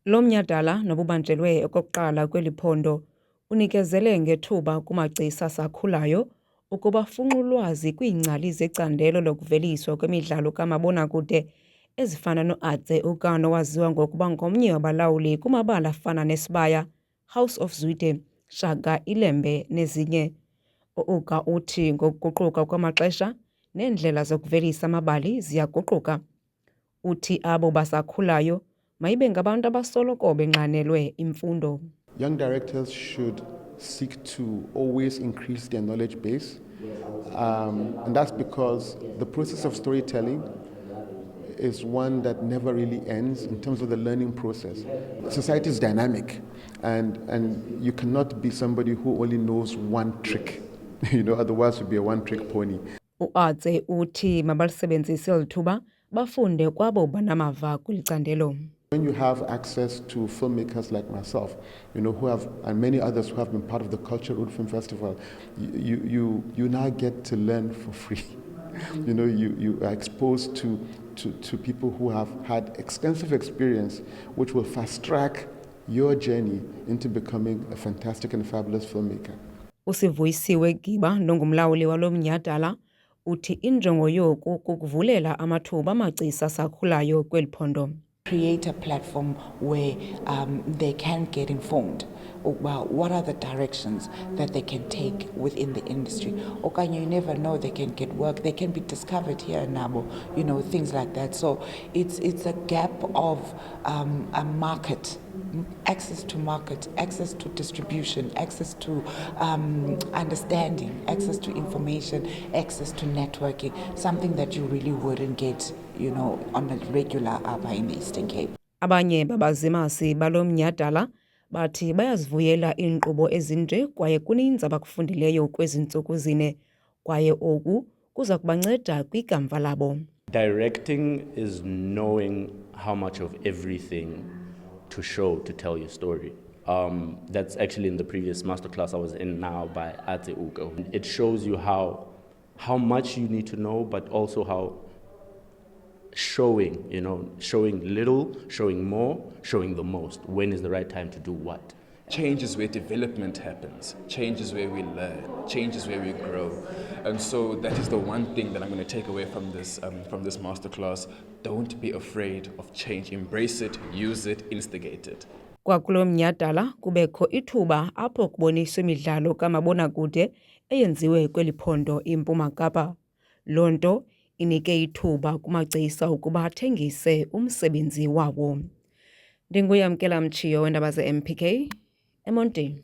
Lo mnyhadala nobubanjelwe okokuqala kweli phondo unikezele ngethuba kumagcisa asakhulayo ukuba afunxe ulwazi kwiingcali zecandelo lokuveliswa kwemidlalo kamabonakude ezifana no-Atse Ugano owaziwa ngokuba ngomnye wabalawuli kumabala afana neSibaya, House of Zwide, Shaka Ilembe nezinye. U-Uga uthi ngokuguquka kwamaxesha neendlela zokuvelisa amabali ziyaguquka. Uthi abo basakhulayo mayibe ngabantu abasoloko benxanelwe imfundo. Young directors should seek to always increase their knowledge base. And that's because the process of storytelling is one that never really ends in terms of the learning process. Society is dynamic, and you cannot be somebody who only knows one trick. Otherwise you'd be a one-trick pony. U-Atse uthi mabalisebenzise eli thuba bafunde kwabo banamava kwilicandelo. When you have access to filmmakers like myself, who have, and many others who have been part of the Culture Road Film Festival, you now get to learn for free. You are exposed to people who have had extensive experience, which will fast track your journey into becoming a fantastic and fabulous filmmaker. Usivuyisiwe Giba nongumlawuli walo mnyhadala uthi injongo yoku kukuvulela amathuba amagcisa asakhulayo kweli phondo. Create a platform where they can get informed about what are the directions that they can take within the industry. Okay, you never know, they can get work, they can be discovered here in Nabo, things like that. So it's a gap of a market, access to distribution, access to understanding, access to information, access to networking, something that you really wouldn't get on a regular in the Eastern Cape. Abanye babazimasi balo mnyhadala bathi bayazivuyela iinkqubo ezinje kwaye kuninzi abakufundileyo kwezi ntsuku zine kwaye oku kuza kubanceda kwikamva labo. Directing is knowing how much of everything to show to tell your story. That's actually in the previous masterclass I was in now by Atse Uga. It shows you how much you need to know, but also how showing little, showing more, showing the most. When is the right time to do what? Change is where development happens. Change is where we learn. Change is where we grow. And so that is the one thing that I'm going to take away from this masterclass. Don't be afraid of change. Embrace it, use it, instigate it. Kwakulo mnyhadala kubekho ithuba apho kuboniswa imidlalo kamabonakude eyenziwe kweli phondo iMpuma Kapa. Loo nto inike ithuba kumagcisa ukuba athengise umsebenzi wawo. Ndinguyamkela Mchiyo weendaba ze-MPK eMontini.